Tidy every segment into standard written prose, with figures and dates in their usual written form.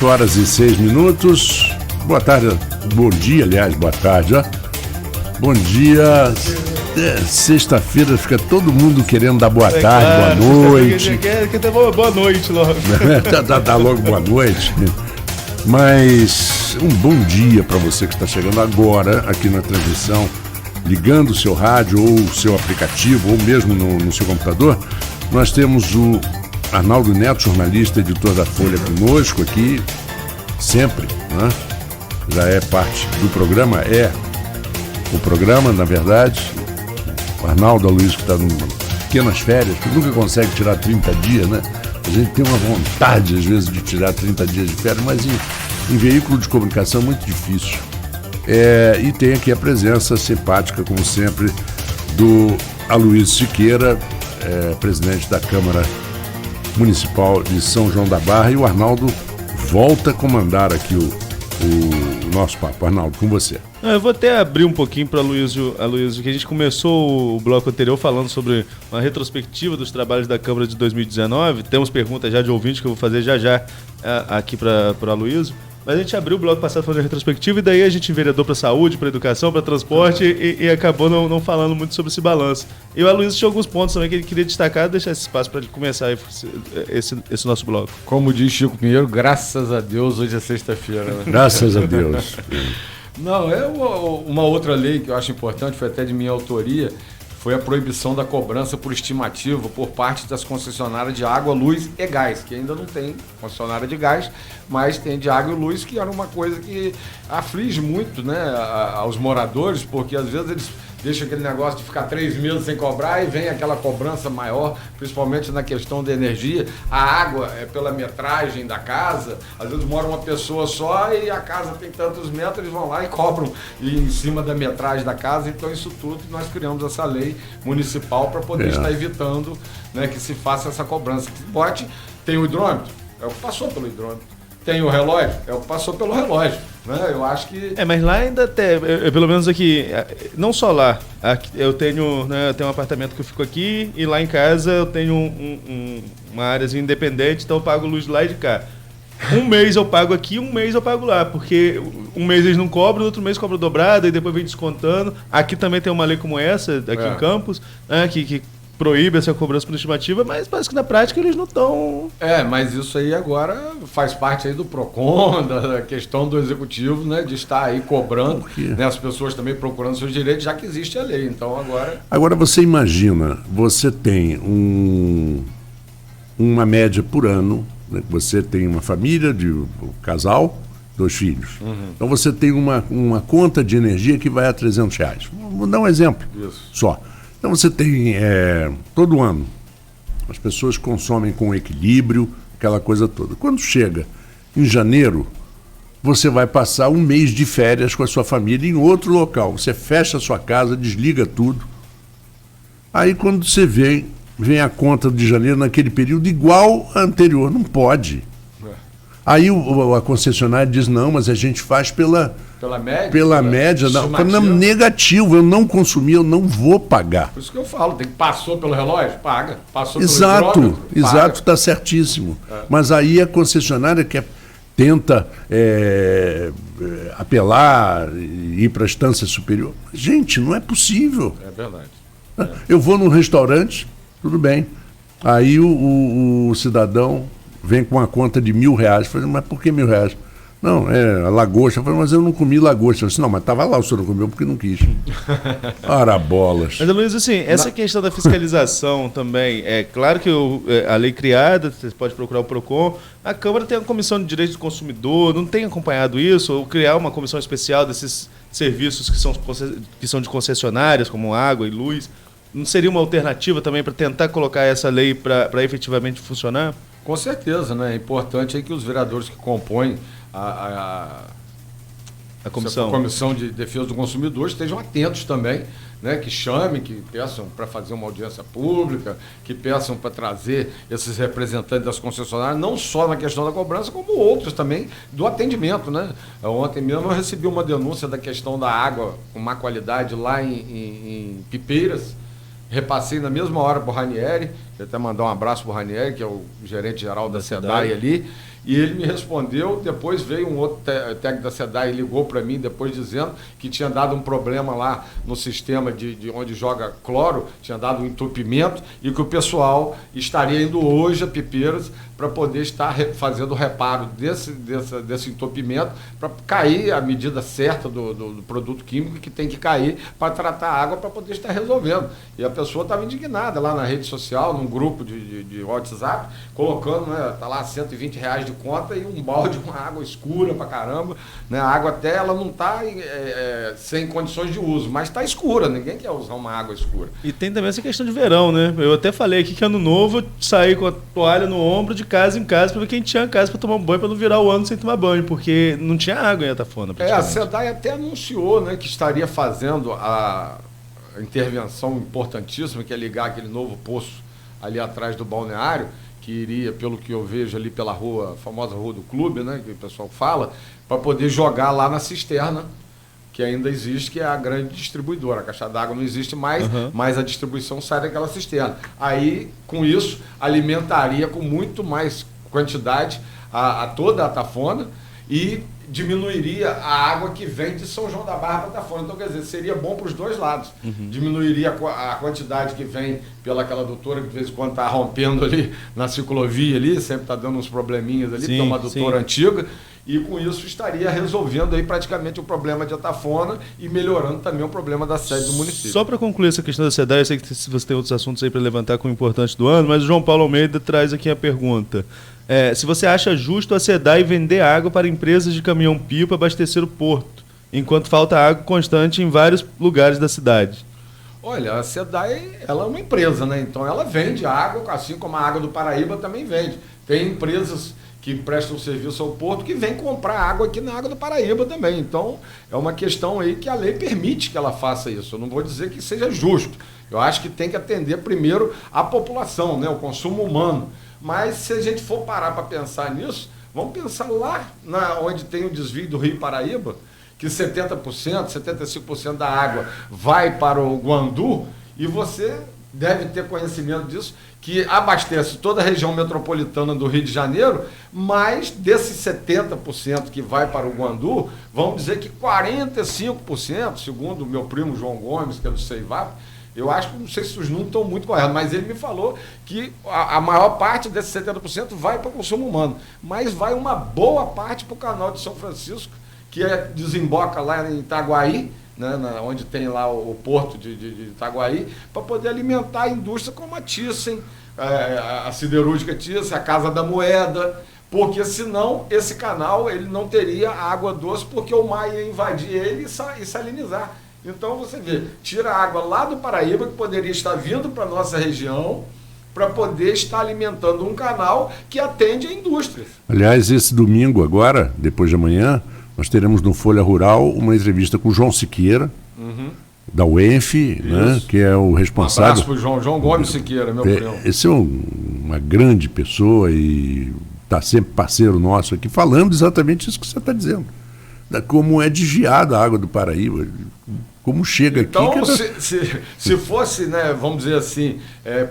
8h06. Boa tarde, bom dia, aliás, boa tarde, ó. Bom dia. Sexta-feira fica todo mundo querendo dar boa tarde, boa noite. Quer ter boa noite logo. Dá logo boa noite. Mas um bom dia para você que está chegando agora aqui na transmissão, ligando o seu rádio ou o seu aplicativo ou mesmo no seu computador. Nós temos o Arnaldo Neto, jornalista, editor da Folha, conosco aqui, sempre, né? Já é parte do programa, o programa, na verdade. O Arnaldo, a Luiz, que está em pequenas férias, que nunca consegue tirar 30 dias, né? A gente tem uma vontade, às vezes, de tirar 30 dias de férias, mas em veículo de comunicação é muito difícil. E tem aqui a presença simpática, como sempre, do Aloysio Siqueira, presidente da Câmara Municipal de São João da Barra, e o Arnaldo volta a comandar aqui o nosso papo. Arnaldo, com você. Eu vou até abrir um pouquinho para Aloysio, que a gente começou o bloco anterior falando sobre uma retrospectiva dos trabalhos da Câmara de 2019. Temos perguntas já de ouvintes que eu vou fazer já aqui para o Aloysio. Mas a gente abriu o bloco passado falando de retrospectiva e daí a gente enveredou para saúde, para educação, para transporte e acabou não falando muito sobre esse balanço. E o Aloysio tinha alguns pontos também que ele queria destacar, deixar esse espaço para ele começar esse nosso bloco. Como diz Chico Pinheiro, graças a Deus, hoje é sexta-feira. Né? Graças a Deus. Não, uma outra lei que eu acho importante, foi até de minha autoria, foi a proibição da cobrança por estimativa por parte das concessionárias de água, luz e gás, que ainda não tem concessionária de gás, mas tem de água e luz, que era uma coisa que aflige muito, né, aos moradores, porque às vezes eles deixam aquele negócio de ficar 3 meses sem cobrar e vem aquela cobrança maior, principalmente na questão da energia. A água é pela metragem da casa, às vezes mora uma pessoa só e a casa tem tantos metros, eles vão lá e cobram em cima da metragem da casa. Então isso tudo nós criamos essa lei municipal para poder estar evitando, né, que se faça essa cobrança. Tem o hidrômetro, é o que passou pelo hidrômetro. Tem o relógio, é o que passou pelo relógio, né? Eu acho que... mas lá ainda tem, pelo menos aqui, não só lá, aqui, eu tenho um apartamento que eu fico aqui e lá em casa eu tenho uma áreazinha independente, então eu pago luz lá e de cá. Um mês eu pago aqui, um mês eu pago lá, porque um mês eles não cobram, outro mês cobram dobrado e depois vem descontando. Aqui também tem uma lei como essa, aqui em Campos, né, que proíbe essa cobrança por estimativa, mas parece que na prática eles não estão... mas isso aí agora faz parte aí do PROCON, da questão do executivo, né, de estar aí cobrando, né, as pessoas também procurando seus direitos, já que existe a lei. Então agora... Agora você imagina, você tem uma média por ano, né, você tem uma família de um casal, 2 filhos. Então você tem uma conta de energia que vai a R$300. Vou dar um exemplo só. Então você tem todo ano, as pessoas consomem com equilíbrio, aquela coisa toda. Quando chega em janeiro, você vai passar um mês de férias com a sua família em outro local. Você fecha a sua casa, desliga tudo. Aí quando você vem a conta de janeiro naquele período igual a anterior, não pode. Aí a concessionária diz, não, mas a gente faz pela média. Não, negativo, eu não consumi, eu não vou pagar. Por isso que eu falo, passou pelo relógio? Paga. Passou exato, pelo exato, está certíssimo. Mas aí a concessionária tenta apelar, ir para a instância superior. Gente, não é possível. É verdade. Eu vou num restaurante, tudo bem. Aí o cidadão vem com uma conta de R$1.000. Eu falei, mas por que R$1.000? Não, a lagosta. Eu falei, mas eu não comi lagosta. Eu disse, não, mas estava lá, o senhor não comeu porque não quis. Ora, bolas. Mas, Luiz, assim, essa questão da fiscalização também, é claro que a lei criada, você pode procurar o PROCON, a Câmara tem a Comissão de Direitos do Consumidor, não tem acompanhado isso, ou criar uma comissão especial desses serviços que são de concessionárias, como água e luz. Não seria uma alternativa também para tentar colocar essa lei para efetivamente funcionar? Com certeza, né? É importante aí que os vereadores que compõem a Comissão de Defesa do Consumidor estejam atentos também, né? Que chamem, que peçam para fazer uma audiência pública, que peçam para trazer esses representantes das concessionárias, não só na questão da cobrança, como outros também do atendimento, né? Ontem mesmo eu recebi uma denúncia da questão da água com má qualidade lá em Pipeiras. Repassei na mesma hora para o Ranieri, vou até mandar um abraço para o Ranieri, que é o gerente geral da SEDAI ali, e ele me respondeu. Depois veio um outro técnico da SEDAI e ligou para mim depois dizendo que tinha dado um problema lá no sistema de onde joga cloro, tinha dado um entupimento e que o pessoal estaria indo hoje a Pipeiras para poder estar fazendo o reparo desse entupimento, para cair a medida certa do produto químico que tem que cair para tratar a água, para poder estar resolvendo. E a pessoa estava indignada lá na rede social, num grupo de WhatsApp, colocando, né, tá lá R$120 de conta e um balde com água escura para caramba. Né, a água até ela não está sem condições de uso, mas está escura, ninguém quer usar uma água escura. E tem também essa questão de verão, né? Eu até falei aqui que ano novo eu saí com a toalha no ombro de casa em casa para ver quem tinha casa para tomar um banho, para não virar o ano sem tomar banho, porque não tinha água em Atafona. A SEDAI até anunciou, né, que estaria fazendo a intervenção importantíssima, que é ligar aquele novo poço ali atrás do balneário, que iria, pelo que eu vejo ali pela rua, a famosa rua do clube, né, que o pessoal fala, para poder jogar lá na cisterna, que ainda existe, que é a grande distribuidora. A caixa d'água não existe mais, mas a distribuição sai daquela cisterna. Aí, com isso, alimentaria com muito mais quantidade a toda a Atafona e diminuiria a água que vem de São João da Barra para Atafona. Então, quer dizer, seria bom para os dois lados. Diminuiria a quantidade que vem pelaquela doutora que de vez em quando está rompendo ali na ciclovia ali, sempre está dando uns probleminhas ali, porque é uma doutora antiga. E com isso estaria resolvendo aí praticamente o problema de Atafona e melhorando também o problema da sede do município. Só para concluir essa questão da SEDAI, eu sei que você tem outros assuntos aí para levantar como importante do ano, mas o João Paulo Almeida traz aqui a pergunta. Se você acha justo a SEDAI vender água para empresas de caminhão-pipa abastecer o porto, enquanto falta água constante em vários lugares da cidade. Olha, a SEDAI ela é uma empresa, né? Então ela vende água, assim como a Água do Paraíba também vende. Tem empresas que prestam serviço ao porto que vêm comprar água aqui na Água do Paraíba também. Então, é uma questão aí que a lei permite que ela faça isso. Eu não vou dizer que seja justo. Eu acho que tem que atender primeiro a população, né? O consumo humano. Mas se a gente for parar para pensar nisso, vamos pensar lá onde tem o desvio do Rio Paraíba, que 70%, 75% da água vai para o Guandu, e você deve ter conhecimento disso, que abastece toda a região metropolitana do Rio de Janeiro, mas desses 70% que vai para o Guandu, vamos dizer que 45%, segundo o meu primo João Gomes, que é do Ceivap, eu acho que, não sei se os números estão muito corretos, mas ele me falou que a maior parte desses 70% vai para o consumo humano, mas vai uma boa parte para o canal de São Francisco, que desemboca lá em Itaguaí, né, onde tem lá o porto de Itaguaí, para poder alimentar a indústria como a Thyssen, a siderúrgica Thyssen, a Casa da Moeda, porque senão esse canal ele não teria água doce, porque o mar ia invadir ele e salinizar. Então você vê, tira a água lá do Paraíba, que poderia estar vindo para a nossa região, para poder estar alimentando um canal que atende a indústria. Aliás, esse domingo agora, depois de amanhã, nós teremos no Folha Rural uma entrevista com o João Siqueira, da UENF, né, que é o responsável... Um abraço para o João Gomes Siqueira, meu primo. Esse é uma grande pessoa e está sempre parceiro nosso aqui, falando exatamente isso que você está dizendo. Como é desviada a água do Paraíba, como chega aqui... Então, se fosse, né, vamos dizer assim,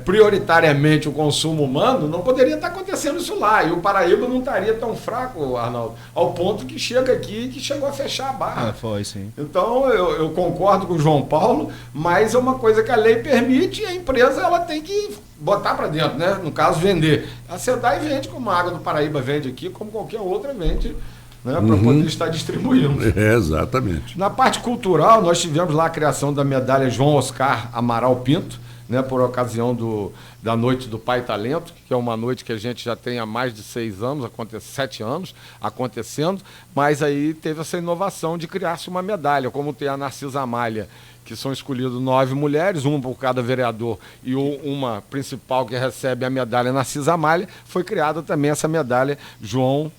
prioritariamente o consumo humano, não poderia estar acontecendo isso lá. E o Paraíba não estaria tão fraco, Arnaldo, ao ponto que chega aqui e que chegou a fechar a barra. Foi, sim. Então, eu concordo com o João Paulo, mas é uma coisa que a lei permite e a empresa ela tem que botar para dentro, né? No caso, vender. A SEDAI vende como a Água do Paraíba vende aqui, como qualquer outra vende, né, para poder estar distribuindo. Exatamente. Na parte cultural, nós tivemos lá a criação da medalha João Oscar Amaral Pinto, né, por ocasião da Noite do Pai Talento, que é uma noite que a gente já tem há mais de 6 anos, 7 anos acontecendo, mas aí teve essa inovação de criar-se uma medalha, como tem a Narcisa Amália, que são escolhidas 9 mulheres, uma por cada vereador, e uma principal que recebe a medalha Narcisa Amália, foi criada também essa medalha João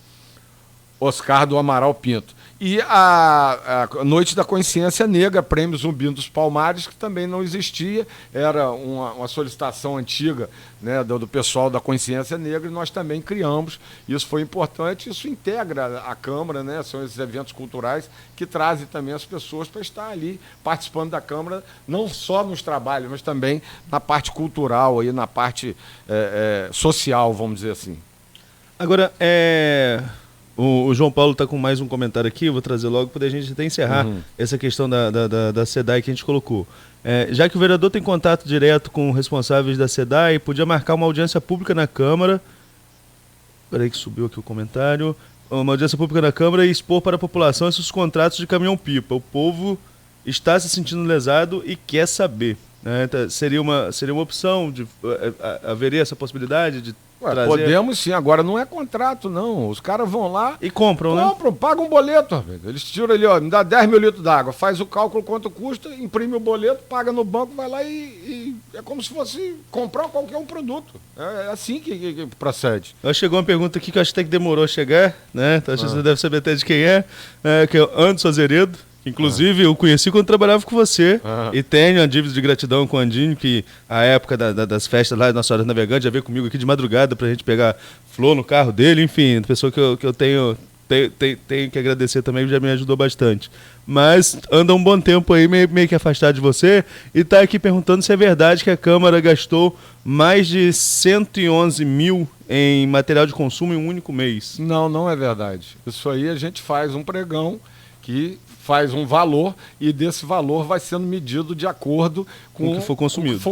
Oscar do Amaral Pinto. E a Noite da Consciência Negra, Prêmio Zumbi dos Palmares, que também não existia, era uma solicitação antiga, né, do pessoal da Consciência Negra, e nós também criamos. Isso foi importante, isso integra a Câmara, né, são esses eventos culturais que trazem também as pessoas para estar ali participando da Câmara, não só nos trabalhos, mas também na parte cultural, aí, na parte social, vamos dizer assim. Agora, o João Paulo está com mais um comentário aqui, eu vou trazer logo para a gente até encerrar essa questão da SEDAI que a gente colocou. Já que o vereador tem contato direto com responsáveis da SEDAI, podia marcar uma audiência pública na Câmara. Espera aí que subiu aqui o comentário. Uma audiência pública na Câmara e expor para a população esses contratos de caminhão-pipa. O povo está se sentindo lesado e quer saber. Né? Então, seria uma opção, haveria essa possibilidade de trazer... Podemos sim, agora não é contrato não, os caras vão lá e compram, né? Pagam um boleto, rapaz. Eles tiram ali, me dá 10 mil litros d'água, faz o cálculo quanto custa, imprime o boleto, paga no banco, vai lá e é como se fosse comprar qualquer um produto. É assim que procede. Chegou uma pergunta aqui que eu acho até que demorou a chegar, né? Então, acho que você deve saber até de quem que é o Anderson Azeredo. Inclusive, eu conheci quando trabalhava com você e tenho uma dívida de gratidão com o Andinho, que a época das festas lá, Nossa Senhora Navegante, já veio comigo aqui de madrugada pra gente pegar flor no carro dele, enfim, pessoa que eu tenho que agradecer também, já me ajudou bastante. Mas anda um bom tempo aí meio que afastado de você e tá aqui perguntando se é verdade que a Câmara gastou mais de 111 mil em material de consumo em um único mês. Não é verdade. Isso aí a gente faz um pregão que faz um valor e desse valor vai sendo medido de acordo com o que for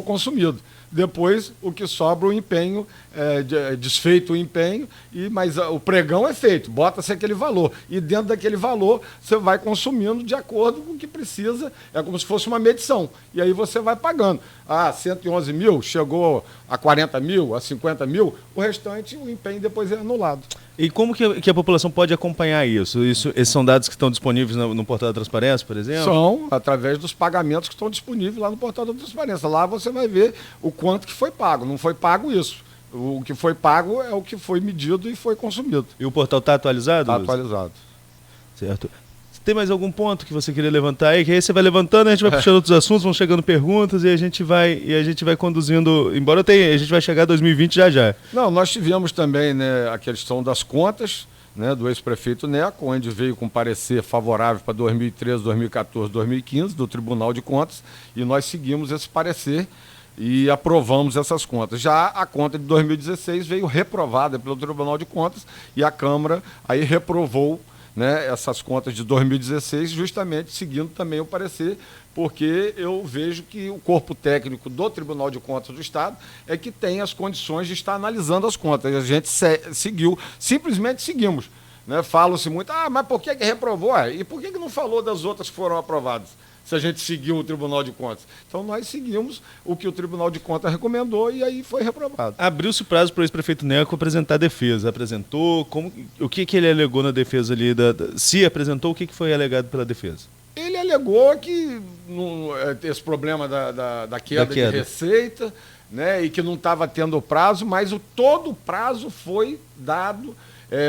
consumido. Depois, o que sobra, o empenho, desfeito o empenho, mas o pregão é feito, bota-se aquele valor. E dentro daquele valor, você vai consumindo de acordo com o que precisa, é como se fosse uma medição. E aí você vai pagando. 111 mil, chegou a 40 mil, a 50 mil, o restante, o empenho depois é anulado. E como que a população pode acompanhar isso? Esses são dados que estão disponíveis no Portal da Transparência, por exemplo? São, através dos pagamentos que estão disponíveis lá no Portal da Transparência. Lá você vai ver o quanto que foi pago. Não foi pago isso. O que foi pago é o que foi medido e foi consumido. E o portal está atualizado? Está atualizado. Certo. Tem mais algum ponto que você queria levantar aí? Que aí você vai levantando, a gente vai puxando outros assuntos, vão chegando perguntas e a gente vai conduzindo, embora a gente vai chegar a 2020 já. Não, nós tivemos também, né, a questão das contas, né, do ex-prefeito Neco, onde veio com parecer favorável para 2013, 2014, 2015 do Tribunal de Contas, e nós seguimos esse parecer e aprovamos essas contas. Já a conta de 2016 veio reprovada pelo Tribunal de Contas e a Câmara aí reprovou, né, essas contas de 2016, justamente seguindo também o parecer, porque eu vejo que o corpo técnico do Tribunal de Contas do Estado é que tem as condições de estar analisando as contas. A gente seguiu, simplesmente seguimos. Né? Fala-se muito, mas por que reprovou? E por que não falou das outras que foram aprovadas? Se a gente seguiu o Tribunal de Contas. Então, nós seguimos o que o Tribunal de Contas recomendou e aí foi reprovado. Abriu-se o prazo para o ex-prefeito Neco apresentar a defesa. Apresentou? O que ele alegou na defesa ali? Se apresentou, o que foi alegado pela defesa? Ele alegou que esse problema da queda de receita, né, e que não estava tendo prazo, mas todo o prazo foi dado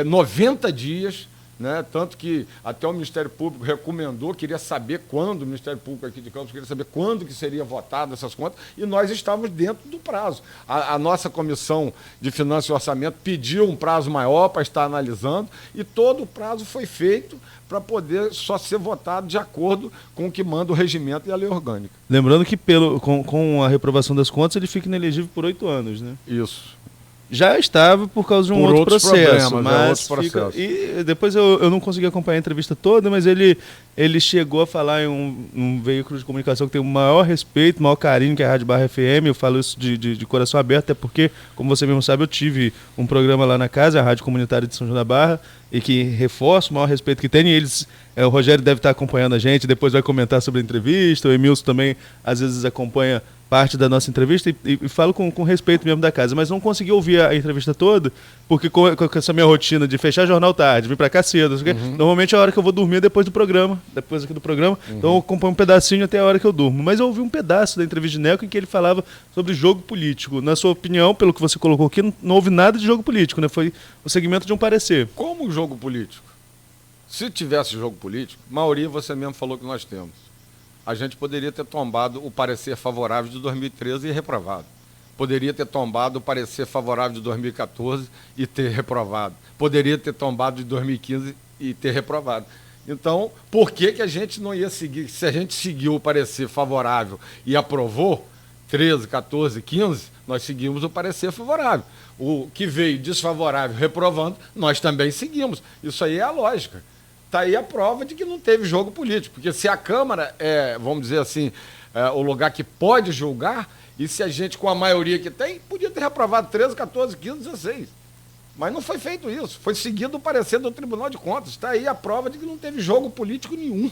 90 dias, né? Tanto que até o Ministério Público recomendou, queria saber quando, o Ministério Público aqui de Campos queria saber quando que seria votado essas contas, e nós estávamos dentro do prazo. A nossa Comissão de Finanças e Orçamento pediu um prazo maior para estar analisando, e todo o prazo foi feito para poder só ser votado de acordo com o que manda o regimento e a lei orgânica. Lembrando que com a reprovação das contas ele fica inelegível por 8 anos, né? Isso. Já estava por causa de um outro processo. Mas e depois eu não consegui acompanhar a entrevista toda, mas ele chegou a falar em um veículo de comunicação que tem o maior respeito, o maior carinho, que é a Rádio Barra FM. Eu falo isso de coração aberto, até porque, como você mesmo sabe, eu tive um programa lá na casa, a Rádio Comunitária de São João da Barra, e que reforça o maior respeito que tem. E o Rogério deve estar acompanhando a gente, depois vai comentar sobre a entrevista. O Emilson também, às vezes, acompanha parte da nossa entrevista e falo com respeito mesmo da casa, mas não consegui ouvir a entrevista toda, porque com essa minha rotina de fechar jornal tarde, vir para cá cedo, normalmente é a hora que eu vou dormir depois aqui do programa, então eu acompanho um pedacinho até a hora que eu durmo. Mas eu ouvi um pedaço da entrevista de Neco em que ele falava sobre jogo político. Na sua opinião, pelo que você colocou aqui, não houve nada de jogo político, né? Foi o segmento de um parecer. Como jogo político? Se tivesse jogo político, maioria você mesmo falou que nós temos. A gente poderia ter tombado o parecer favorável de 2013 e reprovado. Poderia ter tombado o parecer favorável de 2014 e ter reprovado. Poderia ter tombado de 2015 e ter reprovado. Então, por que a gente não ia seguir? Se a gente seguiu o parecer favorável e aprovou, 13, 14, 15, nós seguimos o parecer favorável. O que veio desfavorável, reprovando, nós também seguimos. Isso aí é a lógica. Está aí a prova de que não teve jogo político. Porque se a Câmara é, vamos dizer assim, o lugar que pode julgar, e se a gente, com a maioria que tem, podia ter reprovado 13, 14, 15, 16. Mas não foi feito isso. Foi seguido o parecer do Tribunal de Contas. Está aí a prova de que não teve jogo político nenhum.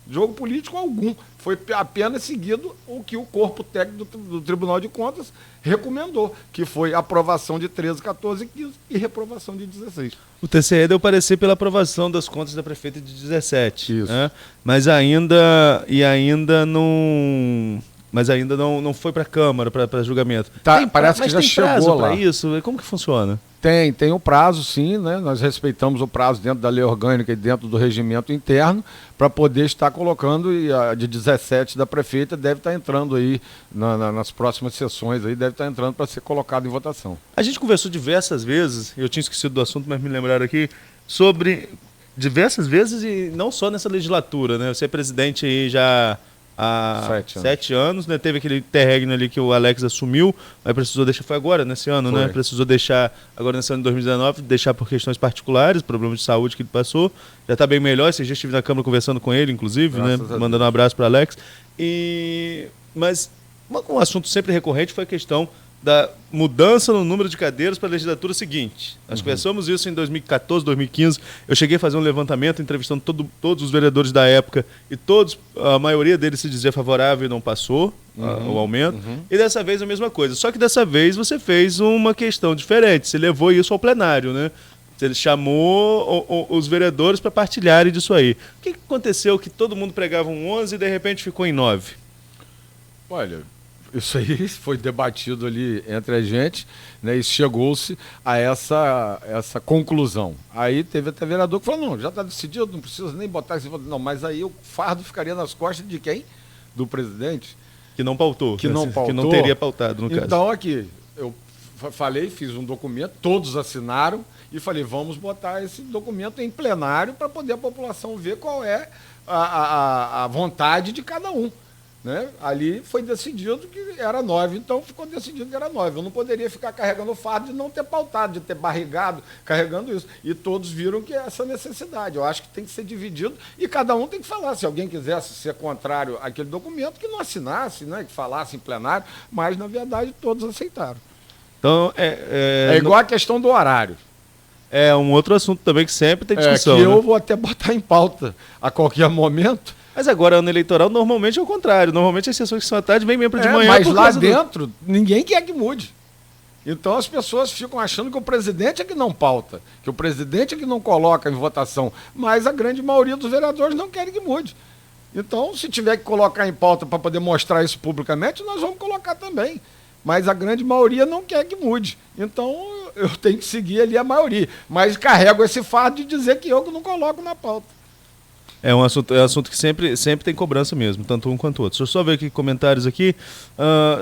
Jogo político algum. Foi apenas seguido o que o corpo técnico do Tribunal de Contas recomendou, que foi aprovação de 13, 14, 15 e reprovação de 16. O TCE deu parecer pela aprovação das contas da prefeita de 17. Isso. Né? Mas ainda não foi para a Câmara, para julgamento. Tá, parece que já chegou lá. Para isso? Como que funciona? Tem o prazo, sim, né? Nós respeitamos o prazo dentro da lei orgânica e dentro do regimento interno para poder estar colocando, e a de 17 da prefeita deve estar entrando aí nas próximas sessões, aí deve estar entrando para ser colocado em votação. A gente conversou diversas vezes, eu tinha esquecido do assunto, mas me lembraram aqui, sobre diversas vezes e não só nessa legislatura, né? Você é presidente aí já há 7 anos, né? Teve aquele interregno ali que o Alex assumiu, mas precisou deixar, foi agora, nesse ano, né? Precisou deixar, agora nesse ano de 2019, deixar por questões particulares, problemas de saúde que ele passou, já está bem melhor, esse dia estive na Câmara conversando com ele, inclusive, né? Mandando um abraço para o Alex. Mas um assunto sempre recorrente foi a questão da mudança no número de cadeiras para a legislatura seguinte. Nós conversamos isso em 2014, 2015. Eu cheguei a fazer um levantamento entrevistando todos os vereadores da época e a maioria deles se dizia favorável e não passou o aumento. E dessa vez a mesma coisa. Só que dessa vez você fez uma questão diferente. Você levou isso ao plenário, né? Ele chamou os vereadores para partilharem disso aí. O que aconteceu que todo mundo pregava um 11 e de repente ficou em 9? Olha, isso aí foi debatido ali entre a gente, né, e chegou-se a essa conclusão. Aí teve até vereador que falou, não, já está decidido, não precisa nem botar esse voto. Não, mas aí o fardo ficaria nas costas de quem? Do presidente. Que não pautou. Que não pautou. Que não teria pautado, no caso. Então aqui, eu falei, fiz um documento, todos assinaram, e falei, vamos botar esse documento em plenário para poder a população ver qual é a vontade de cada um. Né? Ali foi decidido que era 9, então ficou decidido que era 9. Eu não poderia ficar carregando o fardo de não ter pautado, de ter barrigado, carregando isso. E todos viram que é essa necessidade. Eu acho que tem que ser dividido e cada um tem que falar. Se alguém quisesse ser contrário àquele documento, que não assinasse, né? Que falasse em plenário, mas, na verdade, todos aceitaram. Então, é igual a questão do horário. É um outro assunto também que sempre tem discussão. Que eu vou até botar em pauta a qualquer momento. Mas agora, ano eleitoral, normalmente é o contrário. Normalmente as sessões que são à tarde vêm mesmo para de manhã. Mas lá dentro, ninguém quer que mude. Então as pessoas ficam achando que o presidente é que não pauta, que o presidente é que não coloca em votação. Mas a grande maioria dos vereadores não querem que mude. Então, se tiver que colocar em pauta para poder mostrar isso publicamente, nós vamos colocar também. Mas a grande maioria não quer que mude. Então, eu tenho que seguir ali a maioria. Mas carrego esse fardo de dizer que eu que não coloco na pauta. É um assunto que sempre tem cobrança mesmo, tanto um quanto o outro. Deixa eu só ver aqui comentários aqui.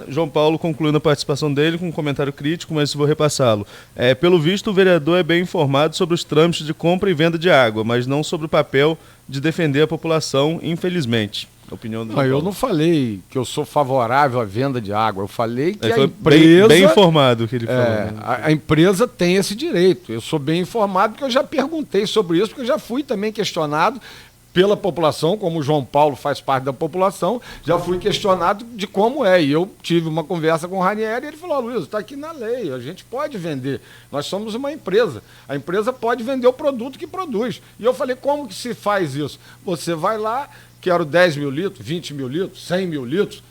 João Paulo concluindo a participação dele com um comentário crítico, mas vou repassá-lo. Pelo visto, o vereador é bem informado sobre os trâmites de compra e venda de água, mas não sobre o papel de defender a população, infelizmente. A opinião do João Paulo. Eu não falei que eu sou favorável à venda de água. Eu falei que a empresa... Bem informado que ele falou. Né? A empresa tem esse direito. Eu sou bem informado porque eu já perguntei sobre isso, porque eu já fui também questionado pela população, como o João Paulo faz parte da população, já fui questionado de como é. E eu tive uma conversa com o Ranieri e ele falou, Luiz, está aqui na lei, a gente pode vender. Nós somos uma empresa. A empresa pode vender o produto que produz. E eu falei, como que se faz isso? Você vai lá, quero 10 mil litros, 20 mil litros, 100 mil litros,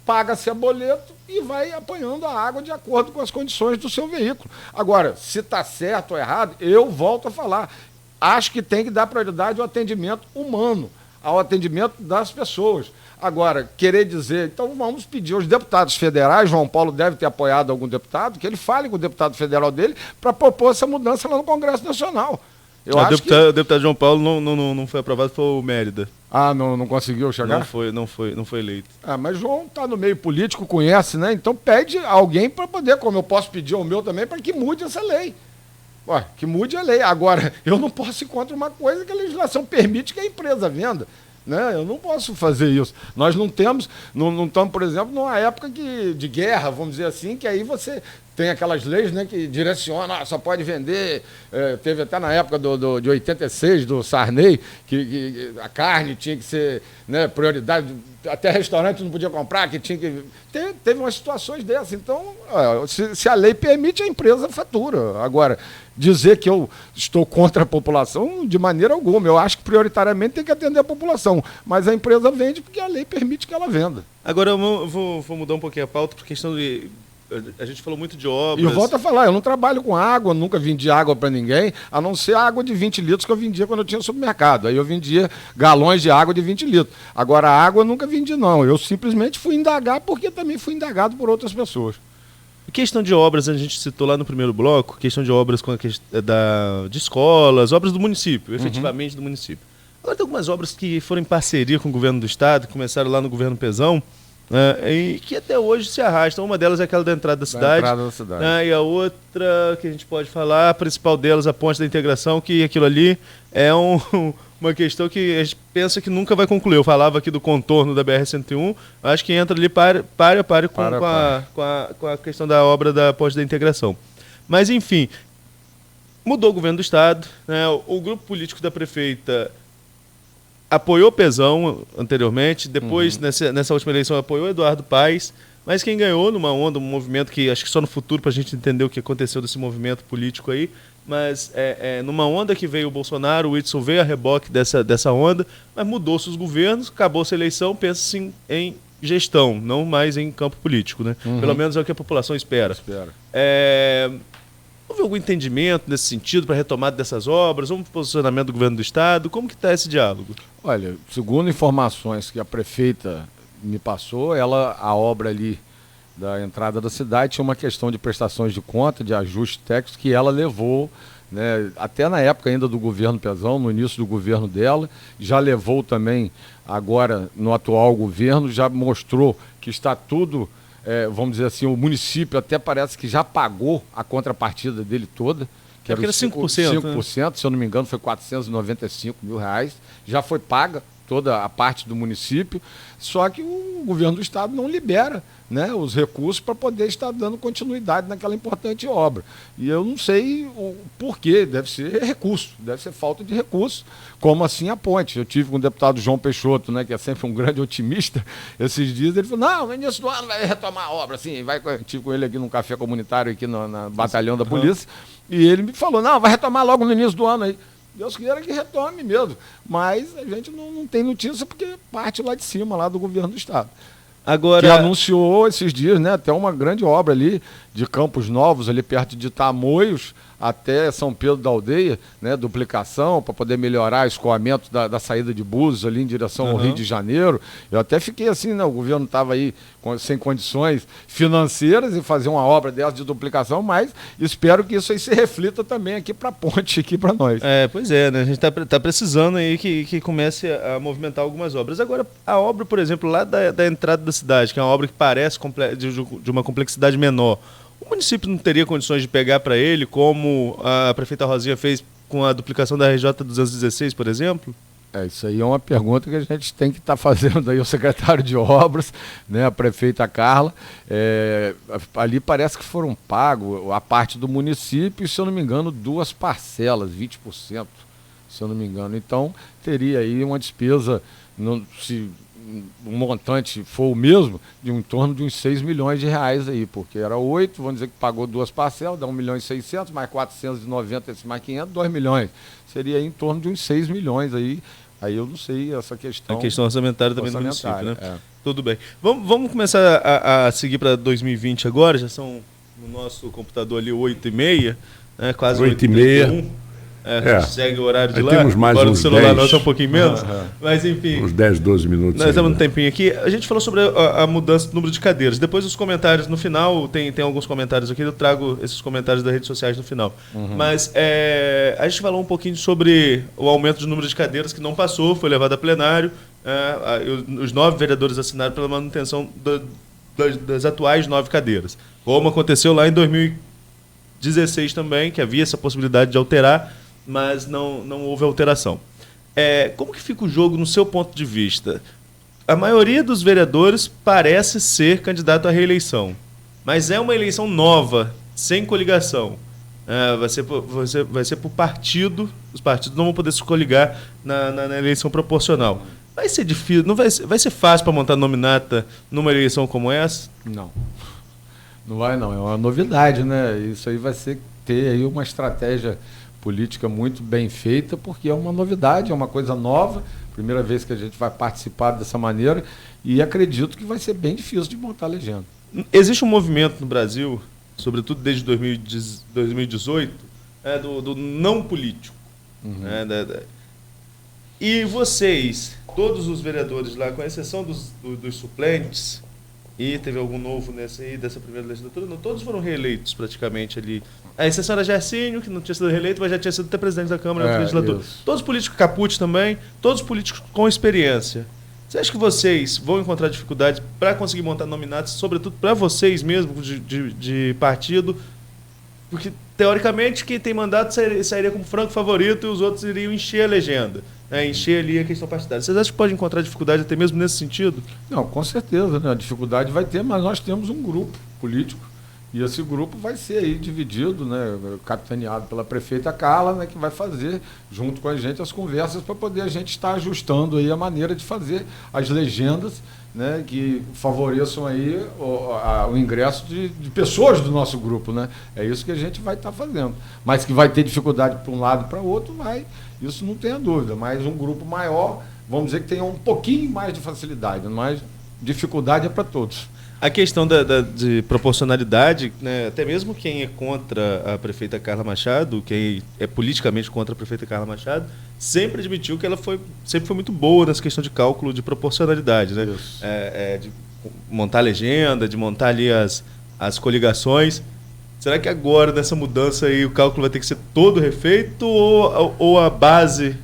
paga-se a boleto e vai apanhando a água de acordo com as condições do seu veículo. Agora, se está certo ou errado, eu volto a falar. Acho que tem que dar prioridade ao atendimento humano, ao atendimento das pessoas. Agora, querer dizer, então vamos pedir aos deputados federais, João Paulo deve ter apoiado algum deputado, que ele fale com o deputado federal dele para propor essa mudança lá no Congresso Nacional. O deputado João Paulo não foi aprovado, foi o Mérida. Não conseguiu chegar? Não foi eleito. Mas João está no meio político, conhece, né? Então pede alguém para poder, como eu posso pedir ao meu também, para que mude essa lei. Que mude a lei. Agora, eu não posso ir contra uma coisa que a legislação permite que a empresa venda. né? Eu não posso fazer isso. Nós não estamos, por exemplo, numa época de guerra, vamos dizer assim, que aí você tem aquelas leis, né, que direcionam, só pode vender. Teve até na época de 86, do Sarney, que a carne tinha que ser, né, prioridade, até restaurante não podia comprar, que tinha que... Teve umas situações dessas. Então, se a lei permite, a empresa fatura. Agora, dizer que eu estou contra a população, de maneira alguma. Eu acho que prioritariamente tem que atender a população. Mas a empresa vende porque a lei permite que ela venda. Agora, eu vou mudar um pouquinho a pauta por questão de... A gente falou muito de obras. E eu volto a falar, eu não trabalho com água, nunca vendi água para ninguém, a não ser água de 20 litros que eu vendia quando eu tinha supermercado. Aí eu vendia galões de água de 20 litros. Agora, a água eu nunca vendi, não. Eu simplesmente fui indagar porque também fui indagado por outras pessoas. Questão de obras, a gente citou lá no primeiro bloco, questão de obras com de escolas, obras do município, efetivamente do município. Agora tem algumas obras que foram em parceria com o governo do estado, que começaram lá no governo Pezão, e que até hoje se arrastam. Uma delas é aquela da entrada da cidade. E a outra que a gente pode falar, a principal delas, a Ponte da Integração, que aquilo ali é uma questão que a gente pensa que nunca vai concluir. Eu falava aqui do contorno da BR-101, acho que entra ali com a questão da obra da Ponte da Integração. Mas, enfim, mudou o governo do estado, né? O grupo político da prefeita apoiou Pezão anteriormente, depois, nessa última eleição, apoiou Eduardo Paes, mas quem ganhou numa onda, um movimento que acho que só no futuro para a gente entender o que aconteceu desse movimento político aí, mas numa onda que veio o Bolsonaro, o Whitson veio a reboque dessa onda, mas mudou-se os governos, acabou-se a eleição, pensa-se em gestão, não mais em campo político, né? Pelo menos é o que a população espera. Houve algum entendimento nesse sentido para a retomada dessas obras? Houve um posicionamento do governo do estado? Como que está esse diálogo? Olha, segundo informações que a prefeita me passou, a obra ali da entrada da cidade tinha uma questão de prestações de conta, de ajuste técnico, que ela levou, né, até na época ainda do governo Pezão, no início do governo dela, já levou também agora no atual governo, já mostrou que está tudo... vamos dizer assim, o município até parece que já pagou a contrapartida dele toda, que era 5%, né? Se eu não me engano, foi R$495 mil, já foi paga toda a parte do município, só que o governo do estado não libera, né, os recursos para poder estar dando continuidade naquela importante obra. E eu não sei o porquê, deve ser recurso, deve ser falta de recurso, como assim a ponte. Eu tive com o deputado João Peixoto, né, que é sempre um grande otimista, esses dias ele falou, não, no início do ano vai retomar a obra, assim, tive com ele aqui num café comunitário aqui na batalhão da polícia, e ele me falou, não, vai retomar logo no início do ano aí. Deus queira que retome mesmo, mas a gente não tem notícia porque parte lá de cima, lá do governo do estado. Agora... Que anunciou esses dias, né, até uma grande obra ali de Campos Novos, ali perto de Tamoios, até São Pedro da Aldeia, né, duplicação, para poder melhorar o escoamento da saída de Búzios ali em direção ao Rio de Janeiro. Eu até fiquei assim, né, o governo estava aí sem condições financeiras e fazer uma obra dessa de duplicação, mas espero que isso aí se reflita também aqui para a ponte, aqui para nós. Pois é, né, a gente está precisando aí que comece a movimentar algumas obras. Agora, a obra, por exemplo, lá da entrada da cidade, que é uma obra que parece de uma complexidade menor, o município não teria condições de pegar para ele, como a prefeita Rosinha fez com a duplicação da RJ 216, por exemplo? Isso aí é uma pergunta que a gente tem que estar fazendo aí ao secretário de obras, né, a prefeita Carla. Ali parece que foram pagos a parte do município, se eu não me engano, 2 parcelas, 20%, se eu não me engano. Então, teria aí uma despesa, se o montante for o mesmo, de em torno de uns R$6 milhões aí, porque era 8, vamos dizer que pagou 2 parcelas, dá 1.600.000, mais 490, mais 500, 2 milhões. Seria em torno de uns 6 milhões aí. Aí eu não sei essa questão. A questão orçamentária também do município, né? Tudo bem. Vamos começar a seguir para 2020 agora, já são no nosso computador ali 8h30, né? Quase 8h30. A gente segue o horário de lá. Temos mais agora uns no celular 10, nosso é um pouquinho menos. Mas enfim. Uns 10, 12 minutos. Nós estamos no tempinho aqui. A gente falou sobre a mudança do número de cadeiras. Depois os comentários no final, tem alguns comentários aqui, eu trago esses comentários das redes sociais no final. Mas a gente falou um pouquinho sobre o aumento do número de cadeiras que não passou, foi levado a plenário. Os 9 vereadores assinaram pela manutenção das atuais 9 cadeiras. Como aconteceu lá em 2016 também, que havia essa possibilidade de alterar, mas não houve alteração. Como que fica o jogo no seu ponto de vista? A maioria dos vereadores parece ser candidato à reeleição, mas é uma eleição nova, sem coligação. Vai ser por partido, os partidos não vão poder se coligar na eleição proporcional. Vai ser difícil, não vai ser fácil para montar nominata numa eleição como essa? Não. Não vai não, é uma novidade, né? Isso aí vai ter aí uma estratégia política muito bem feita, porque é uma novidade, é uma coisa nova, primeira vez que a gente vai participar dessa maneira, e acredito que vai ser bem difícil de montar a legenda. Existe um movimento no Brasil, sobretudo desde 2018, do não político. E vocês, todos os vereadores lá, com exceção dos suplentes, e teve algum novo dessa primeira legislatura, não, todos foram reeleitos praticamente ali. A exceção era Gersinho, que não tinha sido reeleito, mas já tinha sido até presidente da Câmara na legislatura. Todos políticos Caput também, todos políticos com experiência. Você acha que vocês vão encontrar dificuldade para conseguir montar nominatos, sobretudo para vocês mesmos de partido? Porque, teoricamente, quem tem mandato sairia como franco favorito e os outros iriam encher a legenda, encher ali a questão partidária. Vocês acham que pode encontrar dificuldade até mesmo nesse sentido? Não, com certeza, né? A dificuldade vai ter, mas nós temos um grupo político e esse grupo vai ser aí dividido, né? Capitaneado pela prefeita Carla, né? Que vai fazer, junto com a gente, as conversas para poder a gente estar ajustando aí a maneira de fazer as legendas, né, que favoreçam aí o ingresso de pessoas do nosso grupo, né? É isso que a gente vai estar fazendo. Mas que vai ter dificuldade para um lado e para o outro, vai. Isso não tenha dúvida. Mas um grupo maior, vamos dizer que tenha um pouquinho mais de facilidade, mas dificuldade é para todos. A questão de proporcionalidade, né, até mesmo quem é contra a prefeita Carla Machado, quem é politicamente contra a prefeita Carla Machado, sempre admitiu que ela sempre foi muito boa nessa questão de cálculo de proporcionalidade, né? De montar a legenda, de montar ali as coligações. Será que agora, nessa mudança aí, o cálculo vai ter que ser todo refeito ou a base...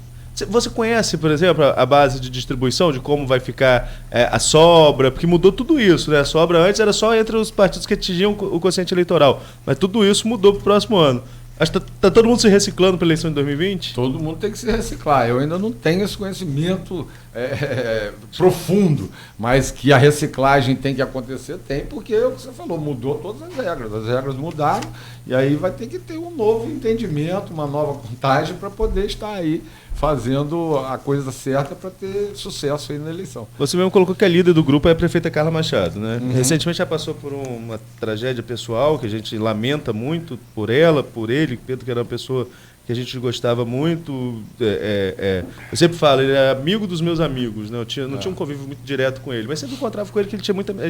Você conhece, por exemplo, a base de distribuição, de como vai ficar a sobra? Porque mudou tudo isso, né? A sobra antes era só entre os partidos que atingiam o quociente eleitoral. Mas tudo isso mudou para o próximo ano. Acho que está todo mundo se reciclando para a eleição de 2020? Todo mundo tem que se reciclar. Eu ainda não tenho esse conhecimento profundo, mas que a reciclagem tem que acontecer, tem, porque é o que você falou, mudou todas as regras mudaram, e aí vai ter que ter um novo entendimento, uma nova contagem para poder estar aí fazendo a coisa certa para ter sucesso aí na eleição. Você mesmo colocou que a líder do grupo é a prefeita Carla Machado, né? Recentemente já passou por uma tragédia pessoal, que a gente lamenta muito por ela, por ele, Pedro, que era uma pessoa que a gente gostava muito. Eu sempre falo, ele é amigo dos meus amigos, né? Eu não tinha um convívio muito direto com ele, mas sempre encontrava com ele que a gente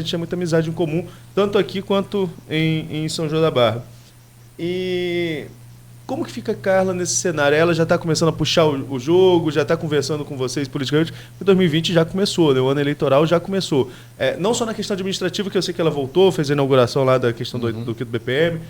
tinha muita amizade em comum, tanto aqui quanto em São João da Barra. E como que fica a Carla nesse cenário? Ela já está começando a puxar o jogo, já está conversando com vocês politicamente, porque 2020 já começou, né? O ano eleitoral já começou. Não só na questão administrativa, que eu sei que ela voltou, fez a inauguração lá da questão do BPM,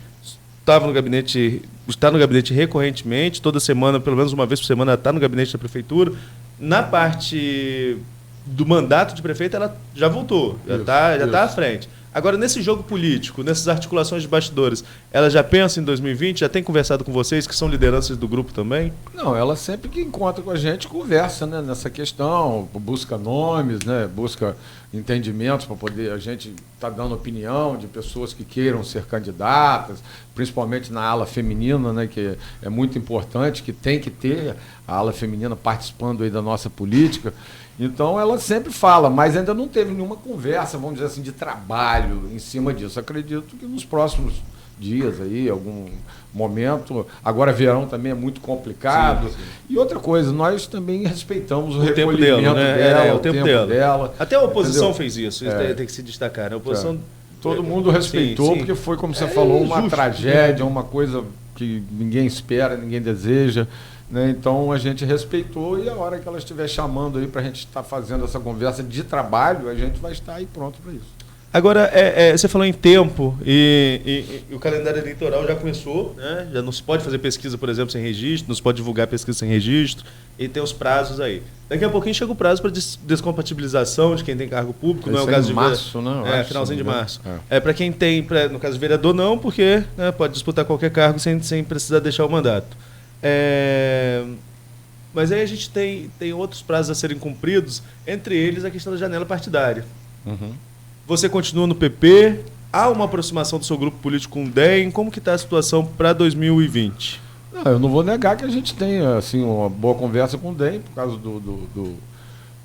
está no gabinete recorrentemente, toda semana, pelo menos uma vez por semana, ela está no gabinete da prefeitura. Na parte do mandato de prefeito, ela já voltou, já está à frente. Agora, nesse jogo político, nessas articulações de bastidores, ela já pensa em 2020? Já tem conversado com vocês, que são lideranças do grupo também? Não, ela sempre que encontra com a gente, conversa, né, nessa questão, busca nomes, né, busca entendimentos para poder a gente estar dando opinião de pessoas que queiram ser candidatas, principalmente na ala feminina, né, que é muito importante, que tem que ter a ala feminina participando aí da nossa política. Então ela sempre fala, mas ainda não teve nenhuma conversa, vamos dizer assim, de trabalho em cima disso. Acredito que nos próximos dias aí, algum momento, agora verão também é muito complicado. Sim. E outra coisa, nós também respeitamos o recolhimento dela, o tempo dela. Até a oposição, entendeu? Fez isso tem que se destacar, né? A oposição... Todo mundo respeitou, sim. Porque foi, como você falou, uma tragédia, uma coisa que ninguém espera, ninguém deseja. Né? Então a gente respeitou, e a hora que ela estiver chamando aí para a gente estar fazendo essa conversa de trabalho, a gente vai estar aí pronto para isso. Agora, você falou em tempo e o calendário eleitoral já começou, né? Já não se pode fazer pesquisa, por exemplo, sem registro, não se pode divulgar pesquisa sem registro, e tem os prazos aí. Daqui a pouquinho chega o prazo para descompatibilização de quem tem cargo público, não é o caso de março, né? Finalzinho de março. Para quem tem, no caso de vereador, não, porque pode disputar qualquer cargo sem precisar deixar o mandato. Mas aí a gente tem outros prazos a serem cumpridos, entre eles a questão da janela partidária. Você continua no PP, há uma aproximação do seu grupo político com o DEM, como que está a situação para 2020? Não, eu não vou negar que a gente tem assim, uma boa conversa com o DEM, por causa do